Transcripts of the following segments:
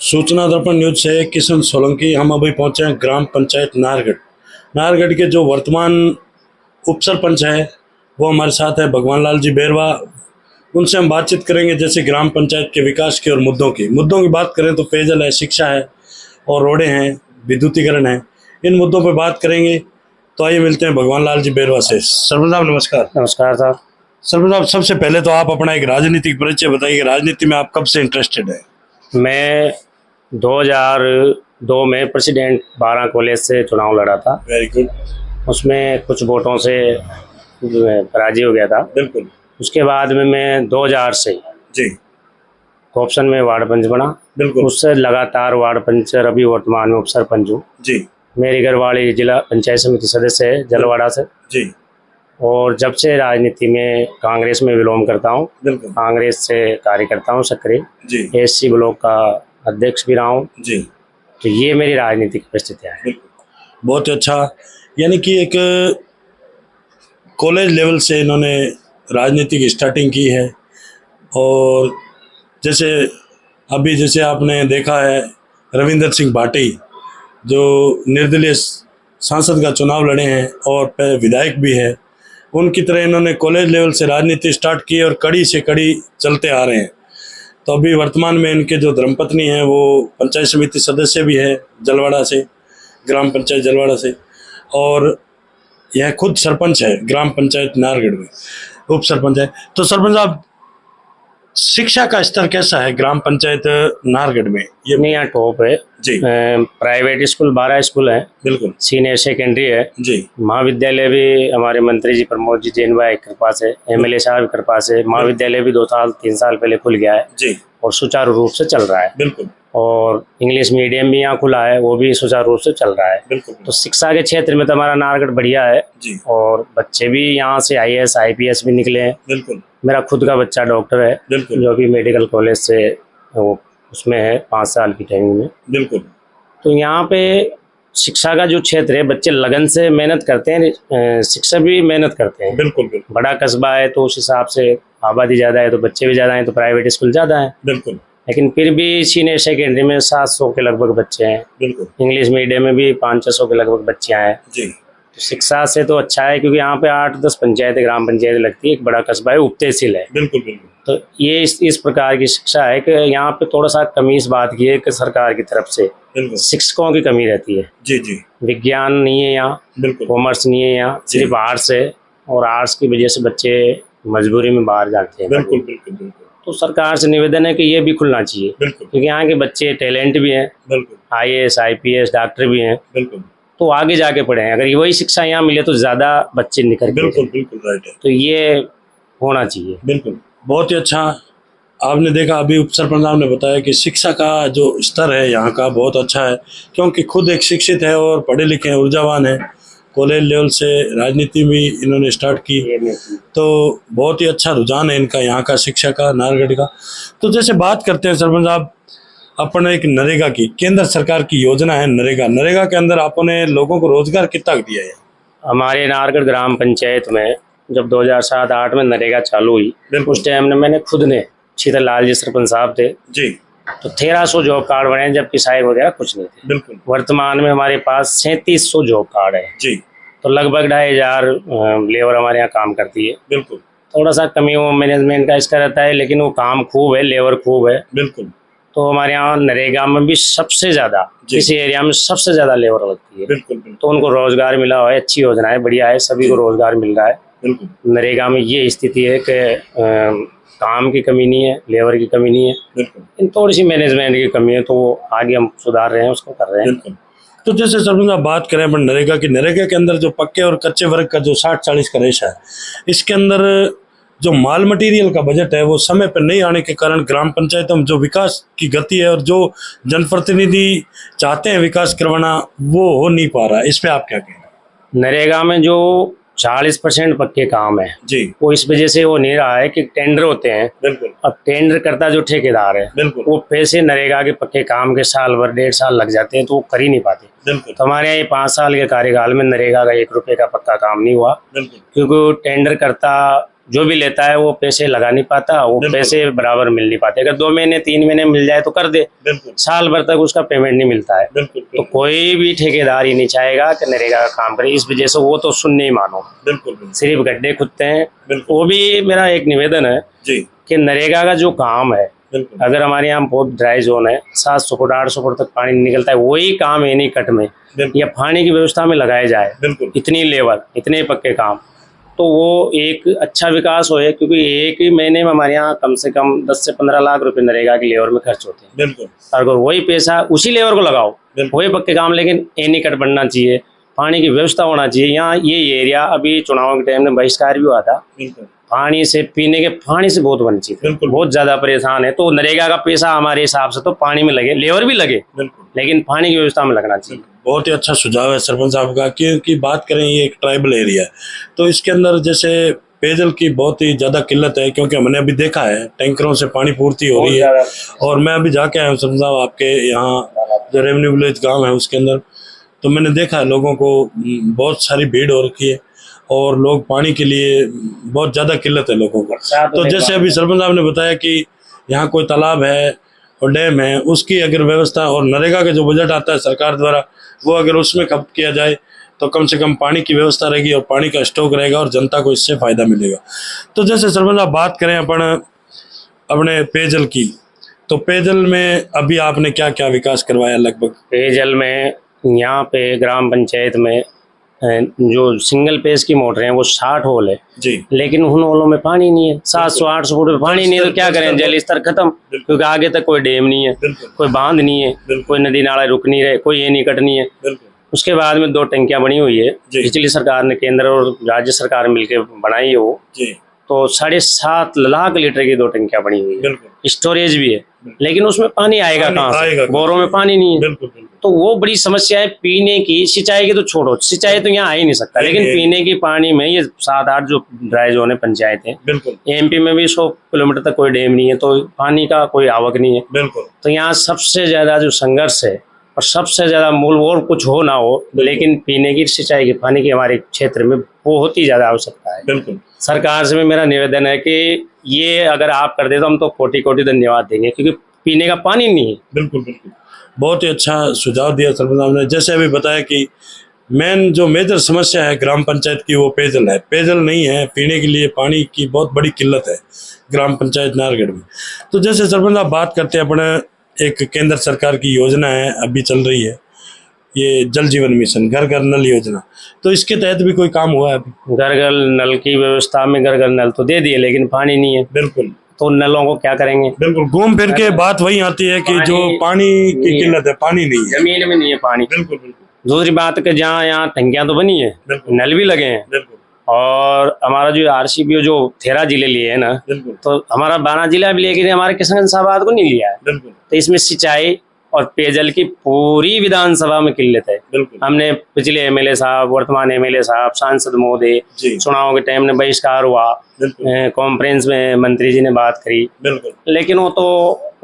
सूचना दर्पण न्यूज से किशन सोलंकी। हम अभी पहुंचे हैं ग्राम पंचायत नाहरगढ़। नाहरगढ़ के जो वर्तमान उप सरपंच है वो हमारे साथ है भगवान लाल जी बेरवा। उनसे हम बातचीत करेंगे जैसे ग्राम पंचायत के विकास की और मुद्दों की बात करें तो पेयजल है, शिक्षा है और रोडें हैं, विद्युतीकरण है। इन मुद्दों पर बात करेंगे। तो आइए मिलते हैं भगवान लाल जी बेरवा से। सरपंच साहब नमस्कार। नमस्कार साहब। सरपंच साहब सबसे पहले तो आप अपना एक राजनीतिक परिचय बताइए। राजनीति में आप कब से इंटरेस्टेड है? मैं 2002 में प्रेसिडेंट 12 कॉलेज से चुनाव लड़ा था। Very good. उसमें कुछ वोटों से पराजय हो गया था। बिल्कुल। उसके बाद में मैं 2000 से जी ऑप्शन में वार्ड पंच बना। बिल्कुल। उससे लगातार वार्ड पंच, अभी वर्तमान में उप सरपंच हूँ। जी। मेरी घरवाली जिला पंचायत समिति सदस्य है जलवाड़ा से। जी। और जब से राजनीति में कांग्रेस में विलोम करता हूँ। बिल्कुल। कांग्रेस से कार्य करता हूँ सक्रिय। जी। एससी ब्लॉक का अध्यक्ष भी रहा हूँ। जी। तो ये मेरी राजनीतिक परिस्थितियाँ हैं। बहुत अच्छा। यानी कि एक कॉलेज लेवल से इन्होंने राजनीति की स्टार्टिंग की है। और जैसे आपने देखा है रविंदर सिंह भाटी जो निर्दलीय सांसद का चुनाव लड़े हैं और विधायक भी है, उनकी तरह इन्होंने कॉलेज लेवल से राजनीति स्टार्ट की और कड़ी से कड़ी चलते आ रहे हैं। तो अभी वर्तमान में इनके जो धर्मपत्नी हैं वो पंचायत समिति सदस्य भी है जलवाड़ा से, ग्राम पंचायत जलवाड़ा से, और यह खुद सरपंच है ग्राम पंचायत नाहरगढ़ में, उप सरपंच है। तो सरपंच साहब शिक्षा का स्तर कैसा है ग्राम पंचायत नाहरगढ़ में? ये नहीं, यहाँ टॉप है जी। प्राइवेट स्कूल 12 स्कूल है। बिल्कुल। सीनियर सेकेंडरी है जी। महाविद्यालय भी हमारे मंत्री जी प्रमोद जी जैन भाई के कृपा से, एमएलए साहब की कृपा से महाविद्यालय भी 2-3 साल पहले खुल गया है जी। और सुचारू रूप से चल रहा है। बिल्कुल। और इंग्लिश मीडियम भी यहाँ खुला है, वो भी सुचारू रूप से चल रहा है। बिल्कुल। तो शिक्षा के क्षेत्र में तो हमारा नाहरगढ़ बढ़िया है जी। और बच्चे भी यहाँ से IAS IPS भी निकले हैं। बिल्कुल। मेरा खुद का बच्चा डॉक्टर है। बिल्कुल। जो अभी मेडिकल कॉलेज से वो उसमें है 5 साल की ट्रेनिंग में। बिल्कुल। तो यहाँ पे शिक्षा का जो क्षेत्र है, बच्चे लगन से मेहनत करते हैं, शिक्षक भी मेहनत करते हैं। बिल्कुल। बिल्कुल। बड़ा कस्बा है तो उस हिसाब से आबादी ज़्यादा है तो बच्चे भी ज़्यादा हैं, तो प्राइवेट स्कूल ज़्यादा है। बिल्कुल। लेकिन फिर भी सीनियर सेकेंडरी में 700 के लगभग बच्चे हैं। बिल्कुल। इंग्लिश मीडियम में भी 500 के लगभग बच्चे हैं जी। तो शिक्षा से तो अच्छा है, क्योंकि यहाँ पे 8-10 पंचायतें, ग्राम पंचायत लगती है, एक बड़ा कस्बा है, उप तहसील है। बिल्कुल। बिल्कुल। तो ये इस प्रकार की शिक्षा है कि यहाँ पे थोड़ा सा कमी इस बात की है कि सरकार की तरफ से शिक्षकों की कमी रहती है। जी। जी। विज्ञान नहीं है यहाँ, बिल्कुल। कॉमर्स नहीं है यहाँ, सिर्फ आर्ट्स है और आर्ट्स की वजह से बच्चे मजबूरी में बाहर जाते हैं। बिल्कुल। बिल्कुल। बिल्कुल। तो सरकार से निवेदन है कि ये भी खुलना चाहिए। बिल्कुल। क्योंकि यहाँ के बच्चे टैलेंट भी हैं। बिल्कुल। IAS IPS डॉक्टर भी हैं। बिल्कुल। तो आगे जाके पढ़े हैं। अगर ये वही शिक्षा यहाँ मिले तो ज़्यादा बच्चे निकल के। बिल्कुल। बिल्कुल राइट है। तो ये होना चाहिए। बिल्कुल। बहुत ही अच्छा। आपने देखा अभी उप सरपंच साहब ने बताया कि शिक्षा का जो स्तर है यहाँ का बहुत अच्छा है, क्योंकि खुद एक शिक्षित है और पढ़े लिखे हैं, ऊर्जावान है। कॉलेज लेवल से राजनीति भी इन्होंने स्टार्ट की, तो बहुत ही अच्छा रुझान है इनका यहाँ का शिक्षा का, नाहरगढ़ का। तो जैसे बात करते हैं सरपंच साहब अपने एक नरेगा की, केंद्र सरकार की योजना है नरेगा के अंदर आपने लोगों को रोजगार कितना दिया है? हमारे नाहरगढ़ ग्राम पंचायत में जब 2007-8 में नरेगा चालू हुई, उस टाइम में मैंने खुद ने, शीतल लाल जी सरपंच साहब थे जी, तो 1300 जॉब कार्ड बने, जबकि साहिब वगैरह कुछ नहीं थे। बिल्कुल। वर्तमान में हमारे पास 3700 जॉब कार्ड है जी। तो लगभग 2500 लेबर हमारे यहाँ काम करती है। बिल्कुल। थोड़ा सा कमी वो मैनेजमेंट का इसका रहता है, लेकिन वो काम खूब है, लेबर खूब है। बिल्कुल। तो हमारे यहाँ नरेगा में भी सबसे ज़्यादा, इसी एरिया में सबसे ज़्यादा लेबर लगती है। बिल्कुल। बिल्कुल। तो उनको रोजगार मिला हुआ है, अच्छी योजना है, बढ़िया है, सभी को रोजगार मिल रहा है। बिल्कुल। नरेगा में ये स्थिति है कि काम की कमी नहीं है, लेबर की कमी नहीं है, बिल्कुल, थोड़ी सी मैनेजमेंट की कमी है, तो आगे हम सुधार रहे हैं, उसको कर रहे हैं। बिल्कुल। तो जैसे सरपंच आप बात करें अपन नरेगा की, नरेगा के अंदर जो पक्के और कच्चे वर्ग का जो 60-40 का रेशा है, इसके अंदर जो माल मटेरियल का बजट है वो समय पर नहीं आने के कारण ग्राम पंचायतों में जो विकास की गति है और जो जनप्रतिनिधि चाहते हैं विकास करवाना वो हो नहीं पा रहा है। इस पे आप क्या कहें? नरेगा में जो 40% पक्के काम है जी, वो इस वजह से हो नहीं रहा है कि टेंडर होते हैं। बिल्कुल। अब टेंडर करता जो ठेकेदार है, बिल्कुल, वो पैसे नरेगा के पक्के काम के साल भर 1.5 साल लग जाते हैं, तो वो कर ही नहीं पाते। बिल्कुल। तो हमारे यहाँ ये 5 साल के कार्यकाल में नरेगा का 1 रुपए का पक्का काम नहीं हुआ, बिल्कुल, क्योंकि टेंडर करता जो भी लेता है वो पैसे लगा नहीं पाता, वो पैसे बराबर मिल नहीं पाते। अगर 2 महीने 3 महीने मिल जाए तो कर दे, साल भर तक उसका पेमेंट नहीं मिलता है। तो कोई भी ठेकेदार ही नहीं चाहेगा कि नरेगा का काम करे, इस वजह से वो तो सुनने ही मानो, सिर्फ गड्ढे खुदते हैं। वो भी मेरा एक निवेदन है कि नरेगा का जो काम है, अगर हमारे यहाँ बहुत ड्राई जोन है, 700 फुट 800 फुट तक पानी निकलता है, वही काम एनी कट में या पानी की व्यवस्था में लगाया जाए, इतनी लेवल इतने पक्के काम, तो वो एक अच्छा विकास हो है। क्योंकि एक ही महीने में हमारे यहाँ कम से कम 10 से 15 लाख रुपए नरेगा की लेबर में खर्च होते हैं। और अगर वही पैसा उसी लेबर को लगाओ, वही पक्के काम, लेकिन एनी कट बनना चाहिए, पानी की व्यवस्था होना चाहिए। यहाँ ये एरिया अभी चुनाव के टाइम में बहिष्कार भी हुआ था, पानी से पीने के पानी से बहुत वंचित है, बहुत ज्यादा परेशान है। तो नरेगा का पैसा हमारे हिसाब से तो पानी में लगे, लेबर भी लगे, लेकिन पानी की व्यवस्था में लगना चाहिए। बहुत ही अच्छा सुझाव है सरपंच साहब का। क्योंकि बात करें, ये एक ट्राइबल एरिया है, तो इसके अंदर जैसे पेयजल की बहुत ही ज़्यादा किल्लत है। क्योंकि हमने अभी देखा है टैंकरों से पानी पूर्ति हो रही है, और मैं अभी जाके आया हूँ सरपंच साहब आपके यहाँ जो रेवेन्यू विलेज गाँव है उसके अंदर, तो मैंने देखा है लोगों को बहुत सारी भीड़ हो रखी है और लोग पानी के लिए बहुत ज़्यादा किल्लत है लोगों को। तो जैसे अभी सरपंच साहब ने बताया कि यहाँ कोई तालाब है और डैम है, उसकी अगर व्यवस्था और नरेगा का जो बजट आता है सरकार द्वारा, वो अगर उसमें खर्च किया जाए तो कम से कम पानी की व्यवस्था रहेगी और पानी का स्टॉक रहेगा और जनता को इससे फ़ायदा मिलेगा। तो जैसे सरपंच साहब बात करें अपने पेयजल की, तो पेयजल में अभी आपने क्या क्या विकास करवाया लगभग? पेयजल में यहाँ पे ग्राम पंचायत में जो सिंगल पेज की मोटर है वो 60 होल है जी, लेकिन उन होलों में पानी नहीं है। 700-800 फुट में पानी नहीं है तो क्या करें, जल स्तर खत्म, क्योंकि आगे तक कोई डैम नहीं है, कोई बांध नहीं है, कोई नदी नाला रुक नहीं रहे, कोई ये नहीं कट नहीं है। उसके बाद में 2 टंकियां बनी हुई है, पिछली सरकार ने, केंद्र और राज्य सरकार मिलकर बनाई है वो, तो 7.5 लाख लीटर की 2 टंकियां बनी हुई है, स्टोरेज भी है, लेकिन उसमें पानी आएगा कहाँ से? बोरों में पानी नहीं है। तो वो बड़ी समस्या है पीने की। सिंचाई की तो छोड़ो, सिंचाई तो यहाँ आ ही नहीं सकता, लेकिन पीने की पानी में ये 7-8 जो ड्राई जोन है पंचायत है, एमपी में भी 100 किलोमीटर तक कोई डैम नहीं है, तो पानी का कोई आवक नहीं है। तो यहाँ सबसे ज्यादा जो संघर्ष है और सबसे ज्यादा मूल, और कुछ हो ना हो, लेकिन पीने की सिंचाई के पानी की हमारे क्षेत्र में बहुत ही ज्यादा आवश्यकता है। सरकार से मेरा निवेदन है कि ये अगर आप कर दे तो हम तो कोटि धन्यवाद देंगे, क्योंकि पीने का पानी नहीं है। बिल्कुल, बहुत ही अच्छा सुझाव दिया सरपंच साहब ने। जैसे अभी बताया कि जो मेजर समस्या है ग्राम पंचायत की वो पेयजल है, पेयजल नहीं है, पीने के लिए पानी की बहुत बड़ी किल्लत है ग्राम पंचायत नारगढ़ में। तो जैसे सरपंच साहब बात करते हैं, अपने एक केंद्र सरकार की योजना है अभी चल रही है, ये जल जीवन मिशन, घर घर नल योजना, तो इसके तहत भी कोई काम हुआ है अभी? घर घर नल की व्यवस्था में घर घर नल तो दे दिए, लेकिन पानी नहीं है। बिल्कुल, तो नलों को क्या करेंगे? बिल्कुल, घूम फिर के बात वही आती है कि जो पानी की किल्लत है, पानी नहीं है, जमीन में नहीं है पानी। बिल्कुल। दूसरी बात कि जहाँ यहाँ टंकियां तो बनी है, नल भी लगे हैं, और हमारा जो आरसीबी जो 13 जिले लिए है ना, तो हमारा 12 जिला भी, लेकिन हमारे किशनगंज साहबाद को नहीं लिया है। तो इसमें सिंचाई और पेयजल की पूरी विधानसभा में किल्लत है। हमने पिछले एमएलए साहब, वर्तमान एमएलए साहब, सांसद महोदय, चुनाव के टाइम में बहिष्कार हुआ, कॉन्फ्रेंस में मंत्री जी ने बात करी, लेकिन वो तो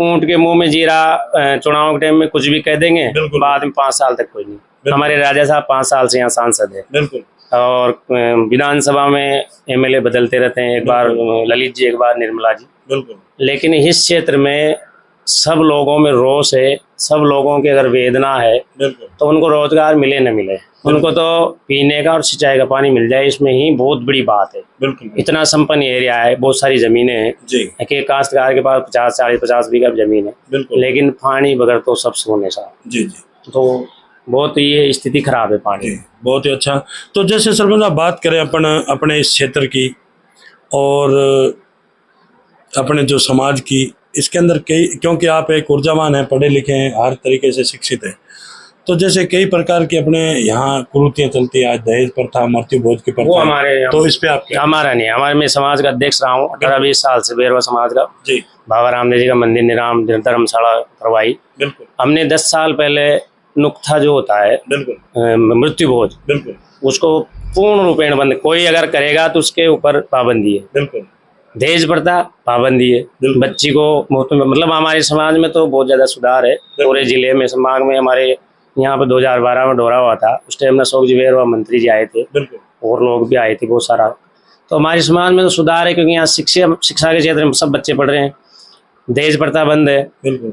ऊंट के मुंह में जीरा, चुनाव के टाइम में कुछ भी कह देंगे, बाद में 5 साल तक कोई नहीं। हमारे राजा साहब 5 साल से यहाँ सांसद है, और विधानसभा में एमएलए बदलते रहते हैं, एक बार ललित जी, एक बार निर्मला जी, लेकिन इस क्षेत्र में सब लोगों में रोष है, सब लोगों की अगर वेदना है तो उनको रोजगार मिले न मिले, उनको तो पीने का और सिंचाई का पानी मिल जाए, इसमें ही बहुत बड़ी बात है। इतना संपन्न एरिया है, बहुत सारी जमीनें हैं, एक काश्तकार के पास 50-40-50 बीघा जमीन है, लेकिन पानी बगैर तो सब सोने सा। तो बहुत ये स्थिति खराब है पानी। बहुत ही अच्छा। तो जैसे सरपंच साहब बात करें अपने इस क्षेत्र की और अपने जो समाज की, इसके अंदर कई, क्योंकि आप एक ऊर्जावान हैं, पढ़े लिखे हैं, हर तरीके से शिक्षित हैं, तो जैसे कई प्रकार की अपने यहाँ कुरीतियाँ चलती है, आज दहेज प्रथा, मृत्यु भोज की प्रथा, हमारे तो इस पे आप? हमारा नहीं, हमारे, मैं समाज का अध्यक्ष रहा हूँ 18-20 साल से, बेरवा समाज का जी। बाबा रामदेव जी का मंदिर निराम धर्मशाला करवाई हमने। 10 साल पहले नुक्था जो होता है मृत्यु भोज, उसको पूर्ण रूपेण बंद, कोई अगर करेगा तो उसके ऊपर पाबंदी है। दहेज प्रथा पाबंदी है, बच्ची को मुफ्त में, मतलब हमारे समाज में तो बहुत ज्यादा सुधार है पूरे जिले में। समाज में हमारे यहाँ पे 2012 में डोरा हुआ था, उस टाइम में अशोक जी वेरवा मंत्री जी आए थे, और लोग भी आए थे बहुत सारा, तो हमारे समाज में तो सुधार है, क्योंकि यहाँ शिक्षा के क्षेत्र में सब बच्चे पढ़ रहे हैं, दहेज प्रथा बंद है, बिल्कुल,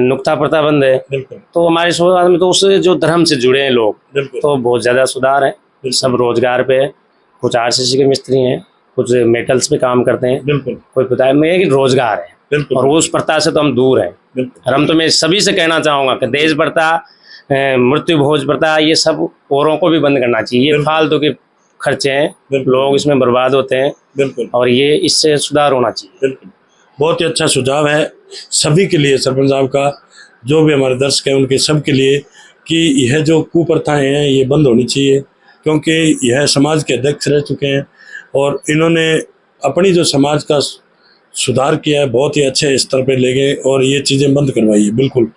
नुक्ता प्रथा बंद है। बिल्कुल, तो हमारे समाज में तो उससे जो धर्म से जुड़े हैं लोग, बिल्कुल, तो बहुत ज़्यादा सुधार है। सब रोजगार पे है, कुछ आरसीसी के मिस्त्री हैं, कुछ मेटल्स पे काम करते हैं, बिल्कुल, कोई पता है मैं कि रोजगार है। बिल्कुल, और उस प्रथा से तो हम दूर हैं। बिल्कुल, और हम तो मैं सभी से कहना चाहूँगा कि दहेज प्रथा, मृत्यु भोज प्रथा, ये सब औरों को भी बंद करना चाहिए। ये फालतू के खर्चे हैं, बिल्कुल, लोग इसमें बर्बाद होते हैं, बिल्कुल, और ये इससे सुधार होना चाहिए। बिल्कुल। बहुत ही अच्छा सुझाव है सभी के लिए, सरपंच साहब का, जो भी हमारे दर्शक हैं उनके सब के लिए, कि यह जो कुप्रथाएं हैं ये बंद होनी चाहिए, क्योंकि यह समाज के अध्यक्ष रह चुके हैं और इन्होंने अपनी जो समाज का सुधार किया है, बहुत ही अच्छे स्तर पे ले गए और ये चीज़ें बंद करवाई है। बिल्कुल,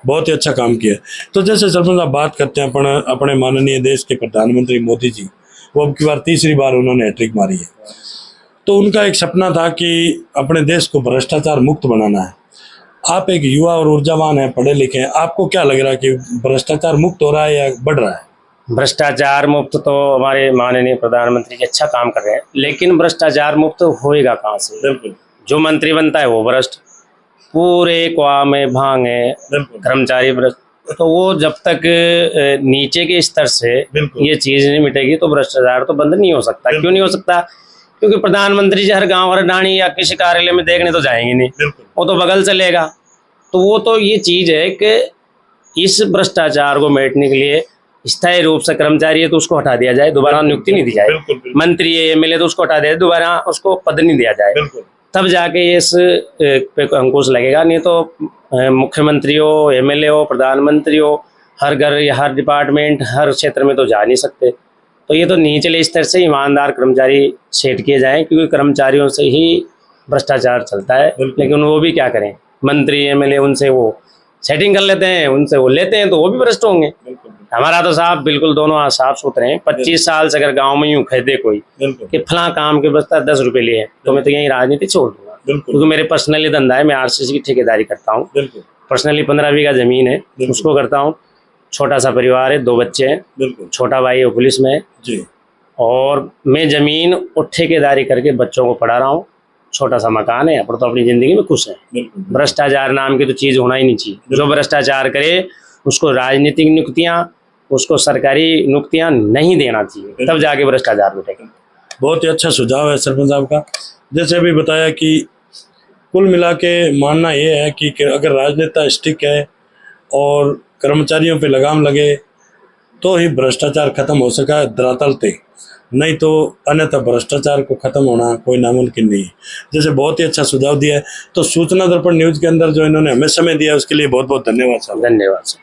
बहुत ही अच्छा काम किया। तो जैसे सरपंच साहब बात करते हैं अपने माननीय देश के प्रधानमंत्री मोदी जी, वो अब की बार तीसरी बार उन्होंने हैट्रिक मारी है। तो उनका एक सपना था कि अपने देश को भ्रष्टाचार मुक्त बनाना है। आप एक युवा और ऊर्जावान हैं, पढ़े लिखे हैं, आपको क्या लग रहा है कि भ्रष्टाचार मुक्त हो रहा है या बढ़ रहा है? भ्रष्टाचार मुक्त तो हमारे माननीय प्रधानमंत्री जी अच्छा काम कर रहे हैं, लेकिन भ्रष्टाचार मुक्त होएगा कहाँ से? बिल्कुल, जो मंत्री बनता है वो भ्रष्ट, पूरे क्वा में भांग है, बिल्कुल, कर्मचारी भ्रष्ट। तो वो जब तक नीचे के स्तर से बिल्कुल, ये चीज नहीं मिटेगी तो भ्रष्टाचार तो बंद नहीं हो सकता। क्यों नहीं हो सकता? क्योंकि प्रधानमंत्री जी हर गांव हर डाणी या किसी कार्यालय में देखने तो जाएंगे नहीं, बिल्कुल, वो तो बगल चलेगा। तो वो तो ये चीज है कि इस भ्रष्टाचार को मिटने के लिए स्थायी रूप से कर्मचारी है तो उसको हटा दिया जाए, दोबारा नियुक्ति नहीं दी जाए। बिल्कुल, बिल्कुल, मंत्री है, एमएलए, तो उसको हटा दिया जाए, दोबारा उसको पद नहीं दिया जाए, बिल्कुल, तब जाके इस पे अंकुश लगेगा। नहीं तो मुख्यमंत्री हो, एमएलए हो, प्रधानमंत्री हो, हर घर या हर डिपार्टमेंट हर क्षेत्र में तो जा नहीं सकते। तो ये तो निचले स्तर से ईमानदार कर्मचारी सेट किए जाएं, क्योंकि कर्मचारियों से ही भ्रष्टाचार चलता है। लेकिन वो भी क्या करें, मंत्री एमएलए उनसे वो सेटिंग कर लेते हैं, उनसे वो लेते हैं, तो वो भी भ्रष्ट होंगे। हमारा तो साहब बिल्कुल दोनों साफ सुथरे हैं। 25 साल से अगर गांव में यूं कह दे कोई कि फला काम के बस्ता 10 रुपए लिए, तो मैं तो यही राजनीति छोड़ दूंगा, क्योंकि मेरे पर्सनली धंधा है, मैं आरसीसी की ठेकेदारी करता हूँ। पर्सनली 15 बीघा जमीन है, उसको करता हूँ। छोटा सा परिवार है, 2 बच्चे हैं, छोटा भाई है पुलिस में जी, और मैं जमीन और ठेकेदारी करके बच्चों को पढ़ा रहा हूँ। छोटा सा मकान है, अपन तो अपनी जिंदगी में खुश है। भ्रष्टाचार नाम की तो चीज होना ही नहीं चाहिए। जो भ्रष्टाचार करे उसको राजनीतिक नियुक्तियां, उसको सरकारी नियुक्तियां नहीं देना चाहिए, तब जाके भ्रष्टाचार मिटेगा। बहुत ही अच्छा सुझाव है सरपंच साहब का। जैसे अभी बताया कि कुल मिला के मानना ये है कि अगर राजनेता स्टिक है और कर्मचारियों पे लगाम लगे तो ही भ्रष्टाचार खत्म हो सका धरातल पे, नहीं तो अन्यथा भ्रष्टाचार को खत्म होना कोई नामुमकिन नहीं है। जैसे बहुत ही अच्छा सुझाव दिया है। तो सूचना दर्पण न्यूज के अंदर जो इन्होंने हमें समय दिया उसके लिए बहुत बहुत धन्यवाद साहब। धन्यवाद।